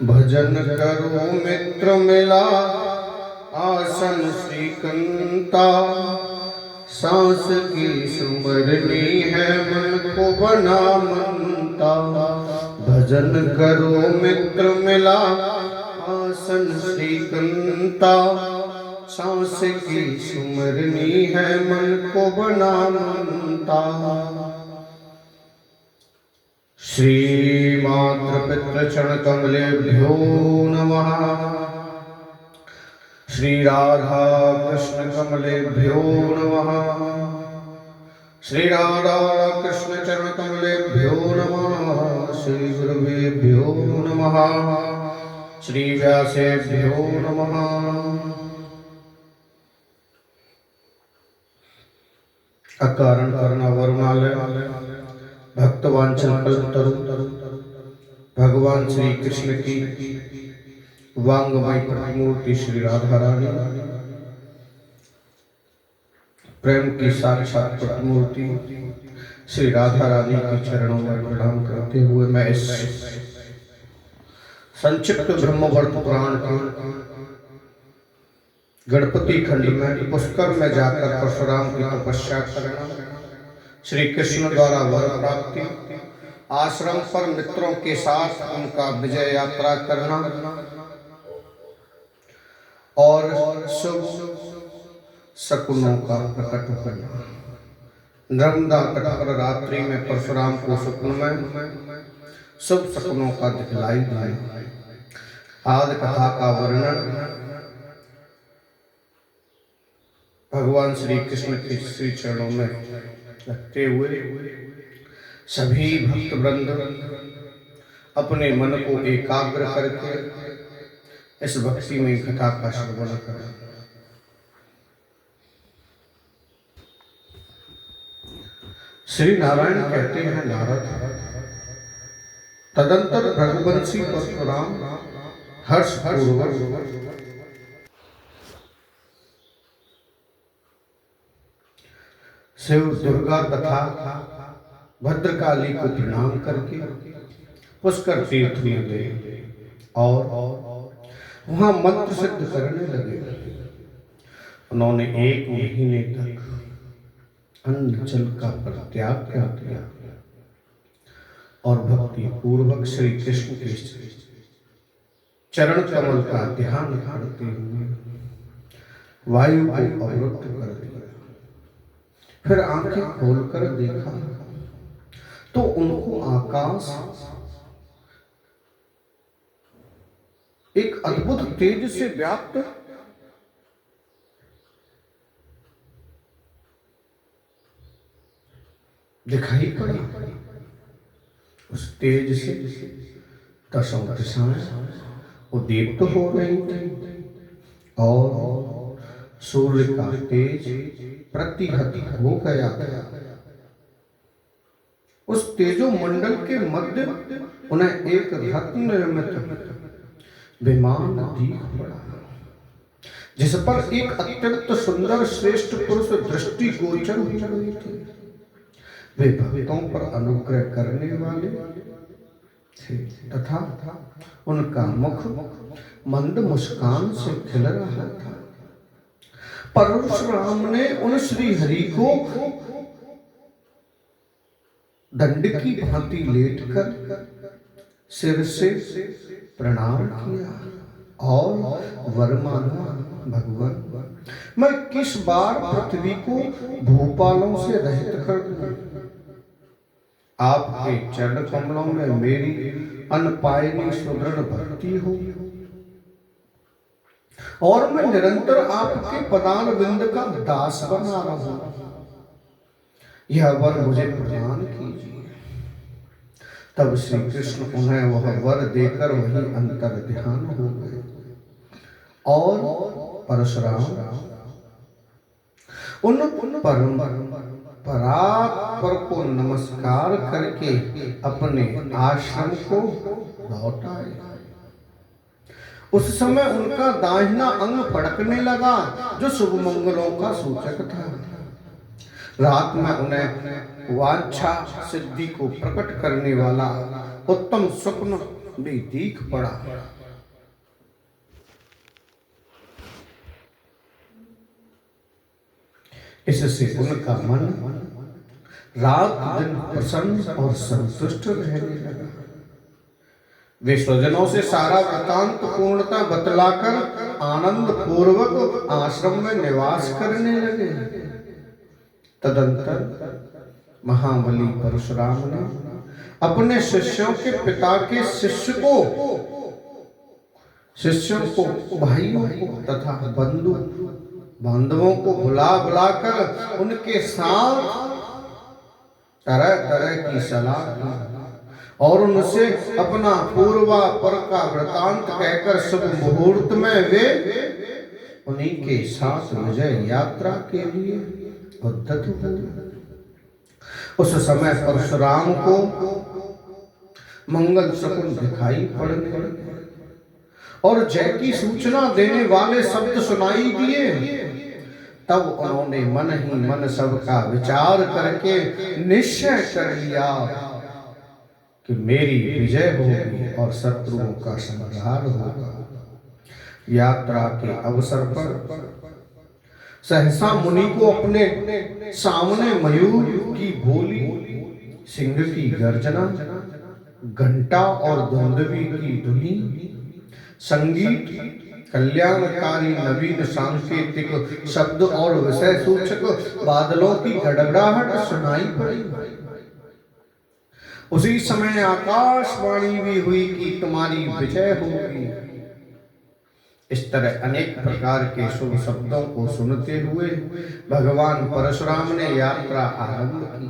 भजन करो मित्र मिला आसन श्रीकंता, सांस की सुमरनी है मन को बना मनता। भजन करो मित्र मिला आसन श्रीकंता, सांस की सुमरनी है मन को बना मनता। श्री मातृ पितृ चरण कमलेभ्यो नमः। श्री राधा कृष्ण कमलेभ्यो नमः। श्री राधा कृष्ण चरण कमलेभ्यो नमः। श्री गुरुवेभ्यो नमः। श्री व्यासेभ्यो नमः। अकारण करुणा वरुणालय भक्तवांछन कल्पतरु भगवान श्री कृष्ण की वांगमय प्रतिमूर्ति श्री राधा रानी, प्रेम की साक्षात प्रतिमूर्ति श्री राधा रानी के चरणों में प्रणाम करते हुए मैं इस संक्षिप्त ब्रह्मवर्त पुराण के गणपति खंड में पुष्कर में जाकर परशुराम की तपस्या करना, श्री कृष्ण द्वारा वर प्राप्ति, आश्रम पर मित्रों के साथ उनका विजय यात्रा करना और शुभ शकुनों का प्रकट होना। नर्मदा तट पर रात्रि में परशुराम को स्वप्न में शुभ शकुनों का दिखलाई दिया। आदि कथा का वर्णन भगवान श्री कृष्ण के श्री चरणों में रखते हुए सभी भक्त वृंद अपने मन को एकाग्र करके इस भक्ति में कथा का श्रवण करें। श्री नारायण कहते हैं नारद, तदंतर रघुवंशी परशुराम हर्ष पूर्वक शिव दुर्गा तथा भद्रकाली को प्रणाम करके पुष्कर तीर्थ में गए और वहां मंत्र सिद्ध करने लगे। उन्होंने 1 महीने तक अन्न जल का परित्याग कर दिया और भक्ति पूर्वक श्री कृष्ण के चरण कमल का ध्यान करते हुए वायु को अवरुद्ध कर दिया। फिर आंखें खोलकर देखा तो उनको आकाश एक अद्भुत तेज से व्याप्त दिखाई पड़ा। उस तेज से दशों दिशाएं उद्दीप्त हो रही थी और सूर्य का तेज प्रतिहत हो गया। उस तेजो मंडल के मध्य उन्हें एक रत्न निर्मित विमान दिख पड़ा, जिस पर एक अत्यंत सुंदर श्रेष्ठ पुरुष दृष्टि गोचर हो रहे थे। वे भक्तों पर अनुग्रह करने वाले थे तथा उनका मुख मंद मुस्कान से खिल रहा था। परशुराम ने उन श्री हरि को दंड की भांति लेटकर सिर से प्रणाम किया और वर मांगा, भगवान मैं किस बार पृथ्वी को भूपालों से रहित कर दूं। आपके चरण कमलों में मेरी अनपायनी सुदृढ़ भक्ति हो और मैं निरंतर आपके पदान बिंद का दास बना रहूं। यह वर मुझे प्रदान कीजिए। तब श्री कृष्ण उन्हें वह वर देकर वही अंतर ध्यान हो गए और परशुराम उन परम परात्पर को नमस्कार करके अपने आश्रम को लौट आए। उस समय उनका दाहिना अंग फड़कने लगा जो शुभ मंगलों का सूचक था। रात में उन्हें वांछा सिद्धि को प्रकट करने वाला उत्तम स्वप्न भी दीख पड़ा। इससे उनका मन रात दिन प्रसन्न और संतुष्ट रहने लगा। वे स्वजनों से सारा वृतांत पूर्णता बतलाकर आनंद पूर्वक आश्रम में निवास करने लगे। तदंतर महाबली परशुराम ने अपने शिष्यों के पिता के शिष्यों को भाइयों को तथा बांधवों को बुलाकर उनके साथ तरह तरह की सलाह की और उनसे अपना पूर्वापर का वृतांत कहकर शुभ मुहूर्त में वे उन्हीं के साथ विजय यात्रा के लिए उद्यत हुए। उस समय परशुराम को मंगल शकुन दिखाई पड़ने लगे और जय की सूचना देने वाले शब्द सुनाई दिए। तब उन्होंने मन ही मन सबका विचार करके निश्चय कर लिया कि मेरी विजय होगी और शत्रुओं का संहार होगा। यात्रा के अवसर पर सहसा मुनि को अपने सामने मयूर की बोली, सिंह की गर्जना, घंटा और दुंदुभी की धुनी, संगीत, कल्याणकारी नवीन सांकेतिक शब्द और विषय सूचक बादलों की गड़गड़ाहट सुनाई पड़ी। उसी समय आकाशवाणी भी हुई कि तुम्हारी विजय होगी। इस तरह अनेक प्रकार के शुभ शब्दों को सुनते हुए भगवान परशुराम ने यात्रा आरंभ की।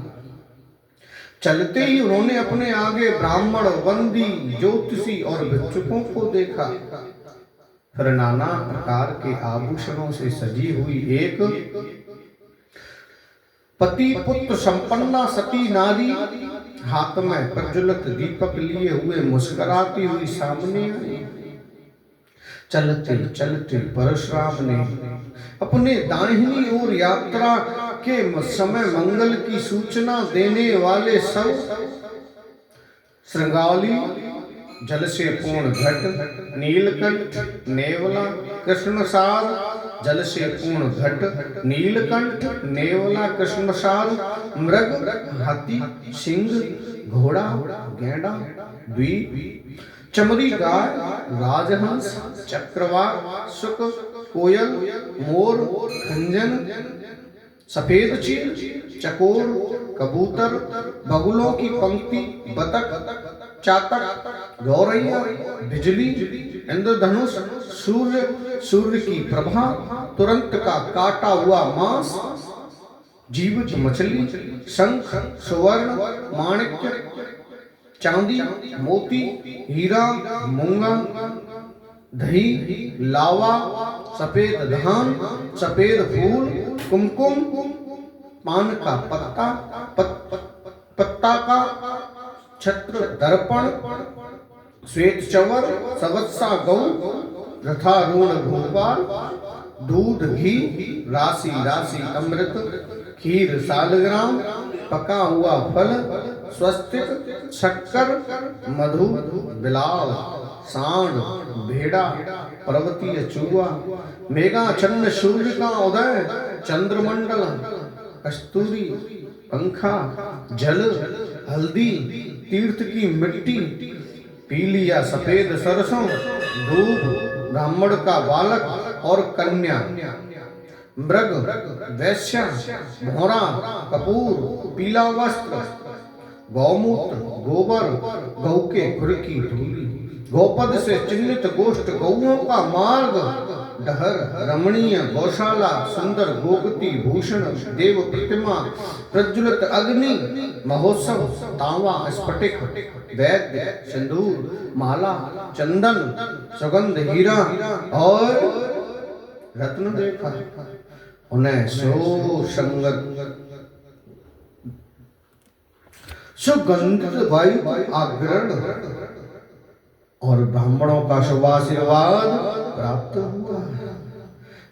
चलते ही उन्होंने अपने आगे ब्राह्मण, बंदी, ज्योतिषी और भिक्षुकों को देखा। फिर नाना प्रकार के आभूषणों से सजी हुई एक पति पुत्र संपन्ना सती नारी हाथ में प्रज्वलित दीपक लिए हुए मुस्कुराती हुई सामने आई। चलते चलते परशुराम ने अपने दाहिनी ओर यात्रा के समय मंगल की सूचना देने वाले सब श्रृंगावली, जल से पूर्ण घट, नीलकंठ, नेवला, कृष्णसार, जल से पूर्ण घट, नीलकंठ, नेवला, कृष्णसार, मृग, हाथी, सिंह, घोड़ा, गैंडा, द्वीप, चमरी गाय, राजहंस, चक्रवाक, शुक, कोयल, मोर, खंजन, सफेद चील, चकोर, कबूतर, बगुलों की पंक्ति, बतख, चातक, गौरैया, बिजली, इंद्रधनुष, सूर्य की प्रभा, तुरंत का काटा हुआ मांस, जीवित मछली, शंख, सुवर्ण, माणिक्य, चांदी, मोती, हीरा, मूंगा, दही, लावा, सफेद धान, सफेद फूल, कुमकुम, पान का पत्ता का छत्र, दर्पण, श्वेत चंवर, सवत्सा गौ, रथारूढ़ भोपाल, दूध, घी, राशि राशि अमृत, खीर, सालग्राम, पका हुआ फल, स्वस्तिक, शक्कर, मधु, बिलाव, सांड, भेड़ा, पर्वतीय चूहा, मेघा चंद्र, सूर्य का उदय, चंद्रमंडल, कस्तूरी, पंखा, जल, हल्दी, तीर्थ की मिट्टी, पीली या सफेद सरसों, दूध, ब्राह्मण का बालक और कन्या, मृग, वैश्या, भौरा, कपूर, पीला वस्त्र, गौमूत्र, गोबर, गौ के खुर की धूली, गौपद से चिन्हित गोष्ठ गौओं का मार्ग, डहर, रमणीय गौशाला, सुंदर गोगति, भूषण, देव प्रतिमा, प्रज्वलित अग्नि, महोत्सव, तांबा, स्फटिक, वैद्य, सिंदूर, माला, चंदन, सुगंध, हीरा और रत्न देखा। उन्हें सुगंधित वायु आग्रहण और ब्राह्मणों का शुभ आशीर्वाद प्राप्त हुआ।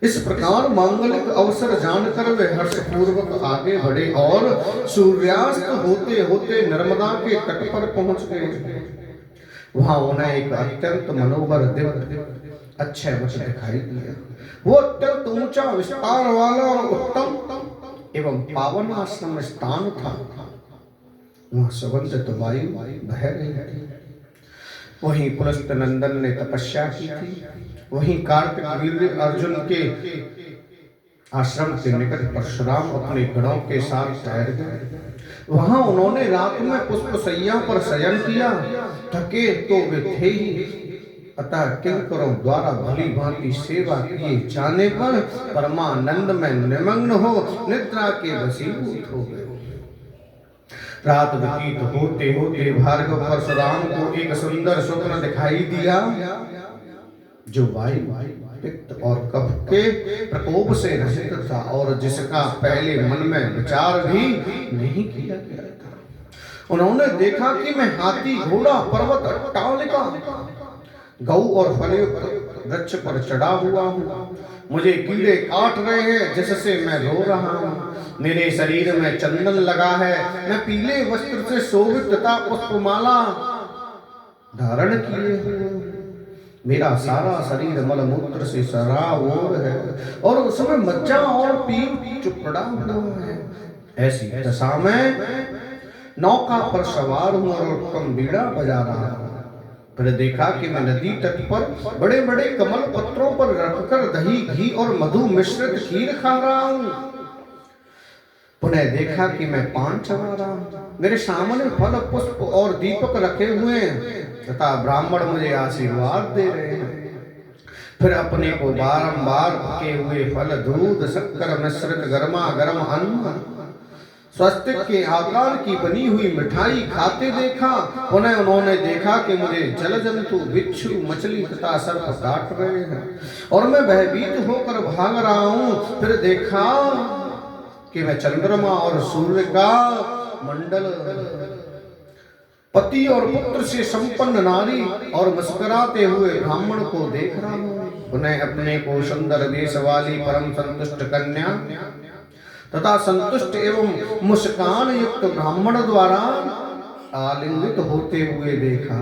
इस प्रकार मांगलिक अवसर जानकर वे हर्षपूर्वक आगे बढ़े और सूर्यास्त होते होते नर्मदा के तट पर पहुंच गए। वहां उन्हें एक अत्यंत मनोहर दिव्य अच्छे वश दिखाई दिया। वो अत्यंत ऊंचा विस्तार वाला और उत्तम एवं पावन आश्रम स्थान था। वहां सुगंधित वायु बह रही थी। वहीं पुलस्त नंदन ने तपस्या की थी। वहीं कार्तिक वीर अर्जुन के आश्रम के निकट परशुराम अपने गणों के साथ ठहर गए। वहां उन्होंने रात में पुष्प सैया पर शयन किया। थके तो वे थे ही, अतः किंकरों द्वारा भली भांति सेवा किए जाने पर परमानंद में निमग्न हो निद्रा के वशीभूत हो गए। रात व्यतीत होते होते भार्गव परशुराम को एक सुंदर स्वप्न दिखाई दिया, जो वायु पित्त और कफ के प्रकोप से रहित था और जिसका पहले मन में विचार भी नहीं किया गया था। उन्होंने देखा कि मैं हाथी, घोड़ा, पर्वत, अट्टालिका, गौ और फलयुक्त वृक्ष पर चढ़ा हुआ हूँ। मुझे कीड़े काट रहे हैं जिससे मैं रो रहा हूँ। मेरे शरीर में चंदन लगा है। मैं पीले वस्त्र से शोभित तथा पुष्पमाला धारण किए हुए। मेरा सारा शरीर मलमूत्र से सराबोर है और उसमें मज्जा और पीप चुपड़ा हुआ है। ऐसी दशा में नौका पर सवार हूँ और उत्तम बीड़ा बजा रहा हूँ। फिर देखा कि मैं नदी तट पर बड़े बड़े कमल पत्रों पर रखकर दही, घी और मधु मिश्रित खीर खा रहा हूँ। पुनः देखा कि मैं पान चढ़ा रहा हूँ। मेरे सामने फल, पुष्प और दीपक रखे हुए हैं तथा ब्राह्मण मुझे आशीर्वाद दे रहे हैं। फिर अपने को बारंबार पके हुए फल, दूध, शक्कर मिश्रित गर्मा गर्म अन्न, स्वस्तिक के आकार की बनी हुई मिठाई खाते देखा। उन्हें उन्होंने देखा कि मुझे जल जंतु, बिच्छू, मछली तथा सर्प काट रहे हैं और मैं भयभीत होकर भाग रहा हूँ। फिर देखा कि मैं चंद्रमा और सूर्य का मंडल, पति और पुत्र से संपन्न नारी और मुस्कुराते हुए ब्राह्मण को देख रहा हूँ। उन्हें अपने को सुंदर वेश वाली परम संतुष्ट कन्या तथा संतुष्ट एवं मुस्कान युक्त ब्राह्मण द्वारा आलिंगित होते हुए देखा।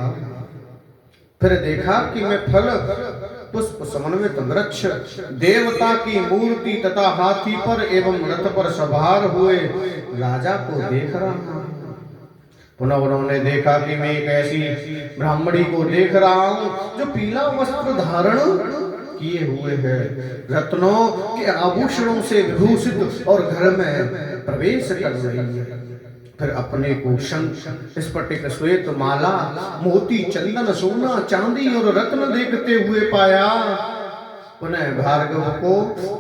फिर देखा कि मैं फल, पुष्प समन्वित वृक्ष, देवता की मूर्ति तथा हाथी पर एवं रथ पर सवार हुए राजा को देख रहा हूँ। पुनः उन्होंने देखा कि मैं एक ऐसी ब्राह्मणी को देख रहा हूँ जो पीला वस्त्र धारण किए हुए है, रत्नों के आभूषणों से विभूषित और घर में प्रवेश कर रही है। फिर अपने को शंख, स्फटिक, श्वेत माला, मोती, चंदन, सोना, चांदी और रत्न देखते हुए पाया। पुनः भार्गव को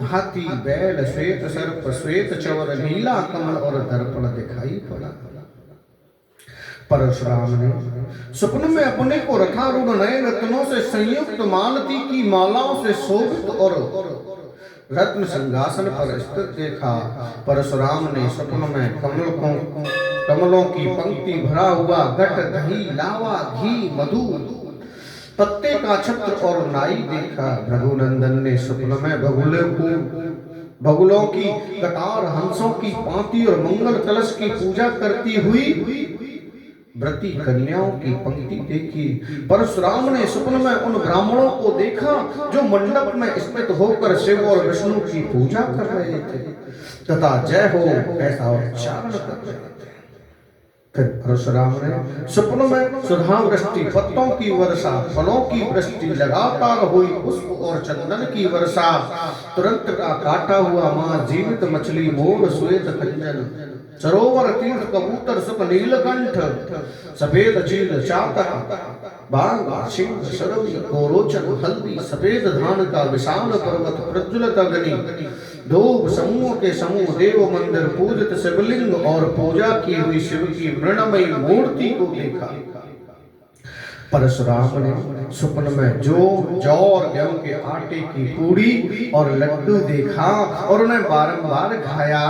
हाथी, बैल, श्वेत सर्प, श्वेत चवर, नीला कमल और दर्पण दिखाई पड़ा। परशुराम ने स्वप्न में अपने को रथारूढ़ नए रत्नों से संयुक्त मालती की मालाओं से शोभित और रत्न सिंहासन पर स्थित देखा। परशुराम ने स्वप्न में कमलों की पंक्ति भरा हुआ घट, दही, लावा, घी, मधु, पत्ते का छत्र और नाई देखा। रघुनंदन ने स्वप्न में बगुलों की कतार, हंसों की पांति और मंगल कलश की पूजा करती हुई व्रती कन्याओं की पंक्ति देखी। परशुराम ने स्वप्न में उन ब्राह्मणों को देखा जो मंडप में स्थित होकर शिव और विष्णु की पूजा कर रहे थे तथा जय हो ऐसा उच्चारण कर रहे थे। फिर परशुराम ने स्वप्न में सुधा वृष्टि, पत्तों की वर्षा, फलों की वृष्टि, लगातार हुई पुष्प और चंदन की वर्षा, तुरंत का काटा हुआ मां, जीवित मछली, मोर, श्वेत कंजन, सरोवर, तीर्थ, कबूतर, सुख, नीलकंठ, सफेद चील, चातक, बाघ, सिंह, सरवी, गोरोचन, हल्दी, सफेद धान का विशाल पर्वत, प्रज्वलित अग्नि, धूप, समूह के समूह, देव मंदिर, पूजित शिवलिंग और पूजा की हुई शिव की मृणमयी मूर्ति को देखा। परशुराम ने स्वप्न में जौ और गेहूं के आटे की पूड़ी और लड्डू देखा और उन्हें बारंबार खाया।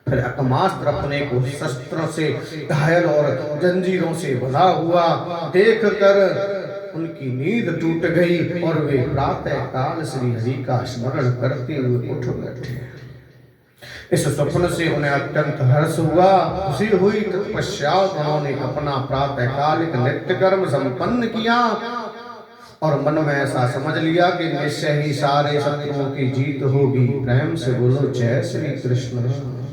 फिर अकमास्त्र अपने को शस्त्रों से घायल और जंजीरों से बंधा हुआ देखकर उनकी नींद टूट गई और वे प्रातः काल श्री हरि का स्मरण करते हुए उठ बैठे। इस स्वप्न से उन्हें अत्यंत हर्ष हुआ, खुशी हुई। तत्पश्चात उन्होंने अपना प्रातःकालिक नित्य कर्म संपन्न किया और मन में ऐसा समझ लिया कि निश्चय ही सारे शत्रुओं की जीत होगी। प्रेम से बोलो जय श्री कृष्ण।